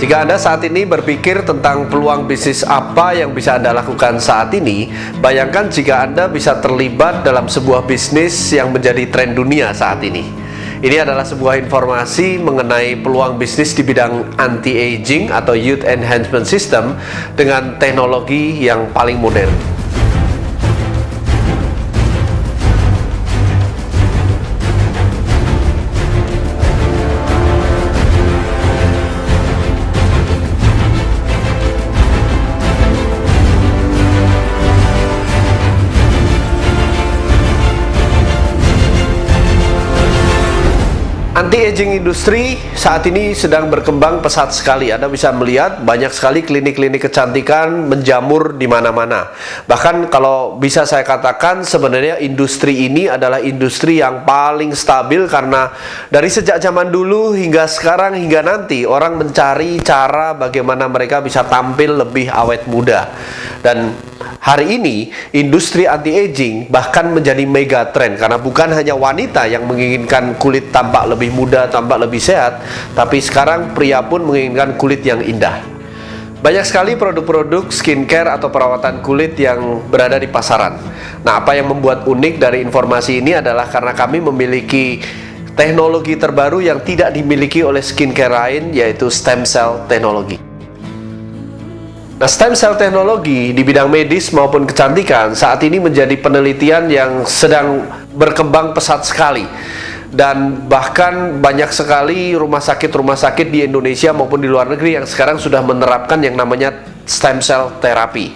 Jika Anda saat ini berpikir tentang peluang bisnis apa yang bisa Anda lakukan saat ini, bayangkan jika Anda bisa terlibat dalam sebuah bisnis yang menjadi tren dunia saat ini. Ini adalah sebuah informasi mengenai peluang bisnis di bidang anti-aging atau Youth Enhancement System dengan teknologi yang paling modern. Anti-aging industri saat ini sedang berkembang pesat sekali. Anda bisa melihat banyak sekali klinik-klinik kecantikan menjamur di mana-mana. Bahkan kalau bisa saya katakan sebenarnya industri ini adalah industri yang paling stabil karena dari sejak zaman dulu hingga sekarang hingga nanti orang mencari cara bagaimana mereka bisa tampil lebih awet muda. Dan hari ini industri anti-aging bahkan menjadi mega trend karena bukan hanya wanita yang menginginkan kulit tampak lebih muda, tampak lebih sehat, tapi sekarang pria pun menginginkan kulit yang indah. Banyak sekali produk-produk skincare atau perawatan kulit yang berada di pasaran. Nah, apa yang membuat unik dari informasi ini adalah karena kami memiliki teknologi terbaru yang tidak dimiliki oleh skincare lain, yaitu stem cell teknologi. Nah, stem cell teknologi di bidang medis maupun kecantikan saat ini menjadi penelitian yang sedang berkembang pesat sekali. Dan bahkan banyak sekali rumah sakit di Indonesia maupun di luar negeri yang sekarang sudah menerapkan yang namanya stem cell terapi.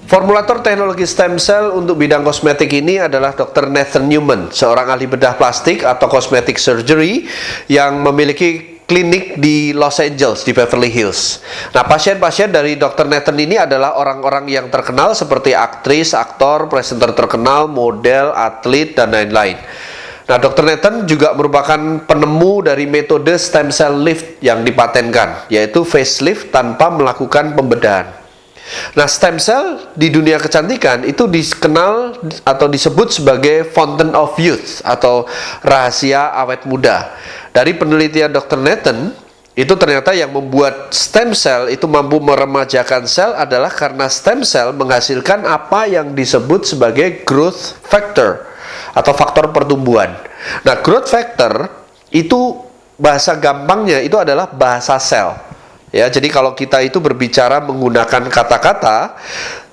Formulator teknologi stem cell untuk bidang kosmetik ini adalah Dr. Nathan Newman, seorang ahli bedah plastik atau cosmetic surgery yang memiliki klinik di Los Angeles, di Beverly Hills. Nah, pasien-pasien dari Dr. Nathan ini adalah orang-orang yang terkenal seperti aktris, aktor, presenter terkenal, model, atlet, dan lain-lain. Nah, Dr. Nathan juga merupakan penemu dari metode stem cell lift yang dipatenkan, yaitu facelift tanpa melakukan pembedahan. Nah, stem cell di dunia kecantikan itu dikenal atau disebut sebagai fountain of youth atau rahasia awet muda. Dari penelitian Dr. Nathan, itu ternyata yang membuat stem cell itu mampu meremajakan sel adalah karena stem cell menghasilkan apa yang disebut sebagai growth factor atau faktor pertumbuhan. Nah, growth factor itu bahasa gampangnya itu adalah bahasa sel. Ya, jadi kalau kita itu berbicara menggunakan kata-kata,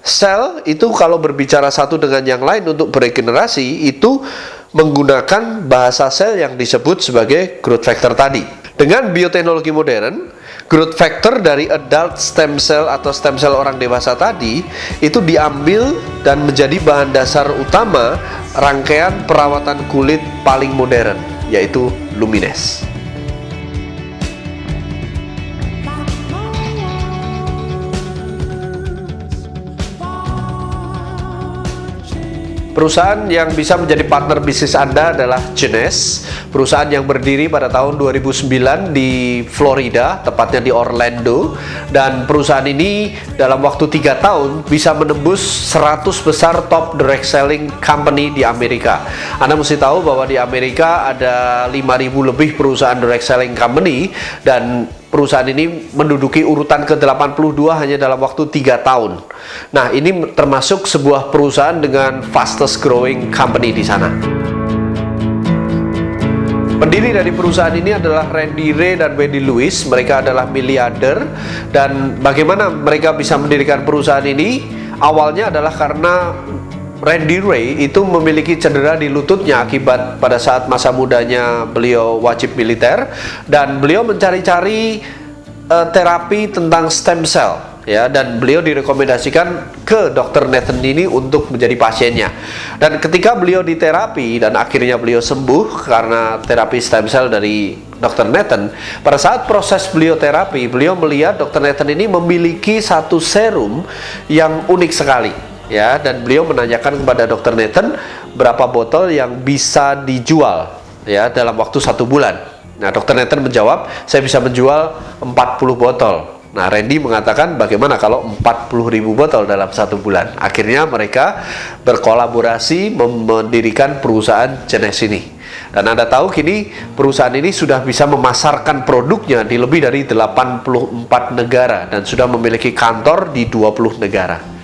sel itu kalau berbicara satu dengan yang lain untuk beregenerasi itu menggunakan bahasa sel yang disebut sebagai growth factor tadi. Dengan bioteknologi modern, growth factor dari adult stem cell atau stem cell orang dewasa tadi itu diambil dan menjadi bahan dasar utama rangkaian perawatan kulit paling modern, yaitu Luminess. Perusahaan yang bisa menjadi partner bisnis Anda adalah Genes, perusahaan yang berdiri pada tahun 2009 di Florida, tepatnya di Orlando. Dan perusahaan ini dalam waktu 3 tahun bisa menembus 100 besar top direct selling company di Amerika. Anda mesti tahu bahwa di Amerika ada 5.000 lebih perusahaan direct selling company, dan perusahaan ini menduduki urutan ke-82 hanya dalam waktu 3 tahun. Nah, ini termasuk sebuah perusahaan dengan fastest growing company di sana. Pendiri dari perusahaan ini adalah Randy Ray dan Wendy Lewis. Mereka adalah miliarder. Dan bagaimana mereka bisa mendirikan perusahaan ini? Awalnya adalah karena Randy Ray itu memiliki cedera di lututnya akibat pada saat masa mudanya beliau wajib militer, dan beliau mencari-cari terapi tentang stem cell, ya, dan beliau direkomendasikan ke Dr. Nathan ini untuk menjadi pasiennya. Dan ketika beliau diterapi dan akhirnya beliau sembuh karena terapi stem cell dari Dr. Nathan, pada saat proses beliau terapi, beliau melihat Dr. Nathan ini memiliki satu serum yang unik sekali. Ya, dan beliau menanyakan kepada Dr. Nathan berapa botol yang bisa dijual, ya, dalam waktu 1 bulan. Nah, Dr. Nathan menjawab, saya bisa menjual 40 botol. Nah, Randy mengatakan bagaimana kalau 40.000 botol dalam 1 bulan. Akhirnya mereka berkolaborasi mendirikan perusahaan Genees ini. Dan Anda tahu kini perusahaan ini sudah bisa memasarkan produknya di lebih dari 84 negara dan sudah memiliki kantor di 20 negara.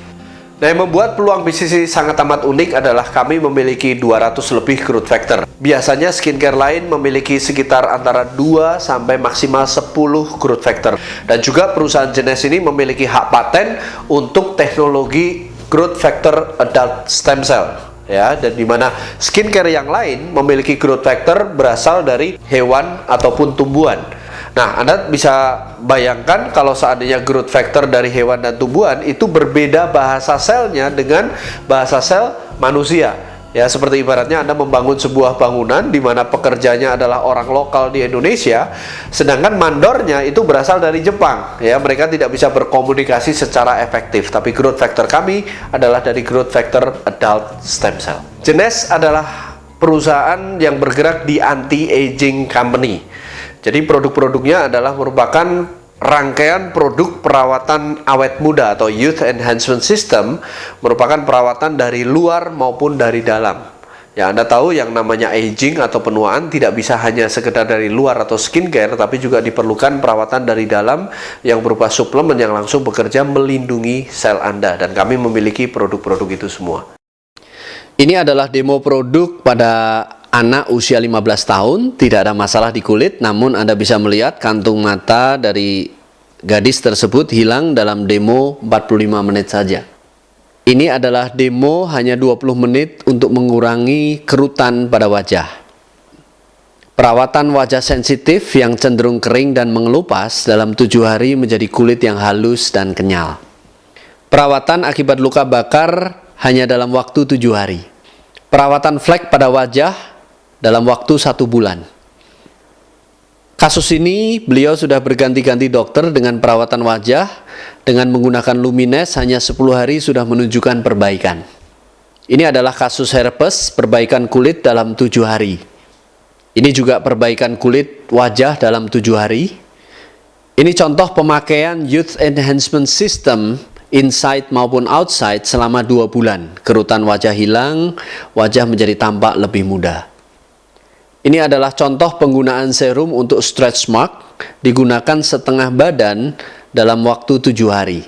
Nah, yang membuat peluang bisnis ini sangat amat unik adalah kami memiliki 200 lebih growth factor. Biasanya skincare lain memiliki sekitar antara 2 sampai maksimal 10 growth factor. Dan juga perusahaan Genees ini memiliki hak paten untuk teknologi growth factor adult stem cell. Ya, dan dimana skincare yang lain memiliki growth factor berasal dari hewan ataupun tumbuhan. Nah, Anda bisa bayangkan kalau seandainya growth factor dari hewan dan tumbuhan itu berbeda bahasa selnya dengan bahasa sel manusia. Ya, seperti ibaratnya Anda membangun sebuah bangunan di mana pekerjanya adalah orang lokal di Indonesia, sedangkan mandornya itu berasal dari Jepang. Ya, mereka tidak bisa berkomunikasi secara efektif. Tapi growth factor kami adalah dari growth factor adult stem cell. Genees adalah perusahaan yang bergerak di anti-aging company. Jadi produk-produknya adalah merupakan rangkaian produk perawatan awet muda atau Youth Enhancement System, merupakan perawatan dari luar maupun dari dalam. Ya, Anda tahu yang namanya aging atau penuaan tidak bisa hanya sekedar dari luar atau skincare, tapi juga diperlukan perawatan dari dalam yang berupa suplemen yang langsung bekerja melindungi sel Anda, dan kami memiliki produk-produk itu semua. Ini adalah demo produk pada anak usia 15 tahun, tidak ada masalah di kulit, namun Anda bisa melihat kantung mata dari gadis tersebut hilang dalam demo 45 menit saja. Ini adalah demo hanya 20 menit untuk mengurangi kerutan pada wajah. Perawatan wajah sensitif yang cenderung kering dan mengelupas dalam 7 hari menjadi kulit yang halus dan kenyal. Perawatan akibat luka bakar hanya dalam waktu 7 hari. Perawatan flek pada wajah dalam waktu 1 bulan. Kasus ini beliau sudah berganti-ganti dokter dengan perawatan wajah. Dengan menggunakan Lumines hanya 10 hari sudah menunjukkan perbaikan. Ini adalah kasus herpes, perbaikan kulit dalam 7 hari. Ini juga perbaikan kulit wajah dalam 7 hari. Ini contoh pemakaian Youth Enhancement System inside maupun outside selama 2 bulan. Kerutan wajah hilang, wajah menjadi tampak lebih muda. Ini adalah contoh penggunaan serum untuk stretch mark, digunakan setengah badan dalam waktu 7 hari.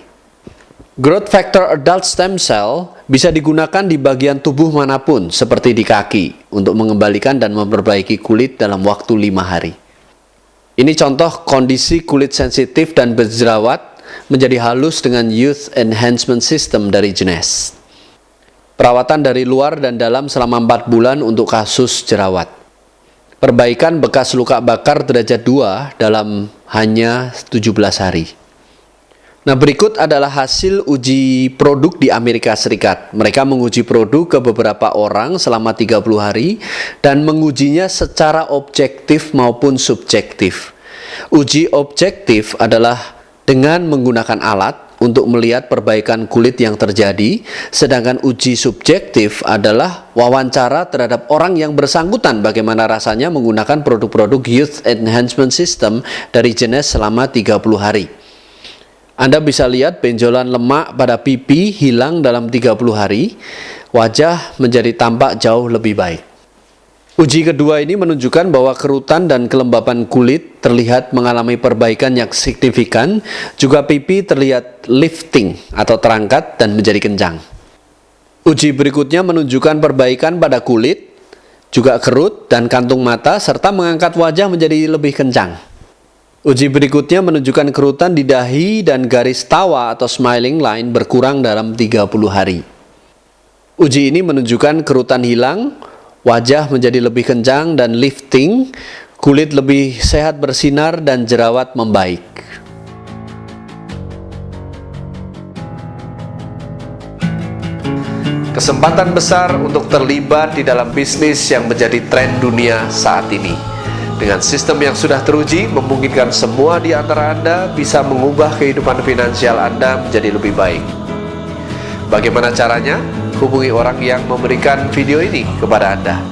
Growth factor adult stem cell bisa digunakan di bagian tubuh manapun, seperti di kaki, untuk mengembalikan dan memperbaiki kulit dalam waktu 5 hari. Ini contoh kondisi kulit sensitif dan berjerawat menjadi halus dengan Youth Enhancement System dari Genees. Perawatan dari luar dan dalam selama 4 bulan untuk kasus jerawat. Perbaikan bekas luka bakar derajat 2 dalam hanya 17 hari. Nah, berikut adalah hasil uji produk di Amerika Serikat. Mereka menguji produk ke beberapa orang selama 30 hari dan mengujinya secara objektif maupun subjektif. Uji objektif adalah dengan menggunakan alat untuk melihat perbaikan kulit yang terjadi, sedangkan uji subjektif adalah wawancara terhadap orang yang bersangkutan bagaimana rasanya menggunakan produk-produk Youth Enhancement System dari Genees selama 30 hari. Anda bisa lihat benjolan lemak pada pipi hilang dalam 30 hari, wajah menjadi tampak jauh lebih baik. Uji kedua ini menunjukkan bahwa kerutan dan kelembapan kulit terlihat mengalami perbaikan yang signifikan, juga pipi terlihat lifting atau terangkat dan menjadi kencang. Uji berikutnya menunjukkan perbaikan pada kulit, juga kerut dan kantung mata, serta mengangkat wajah menjadi lebih kencang. Uji berikutnya menunjukkan kerutan di dahi dan garis tawa atau smiling line berkurang dalam 30 hari. Uji ini menunjukkan kerutan hilang, wajah menjadi lebih kencang dan lifting, kulit lebih sehat bersinar dan jerawat membaik. Kesempatan besar untuk terlibat di dalam bisnis yang menjadi tren dunia saat ini. Dengan sistem yang sudah teruji, memungkinkan semua di antara Anda bisa mengubah kehidupan finansial Anda menjadi lebih baik. Bagaimana caranya? Hubungi orang yang memberikan video ini kepada Anda.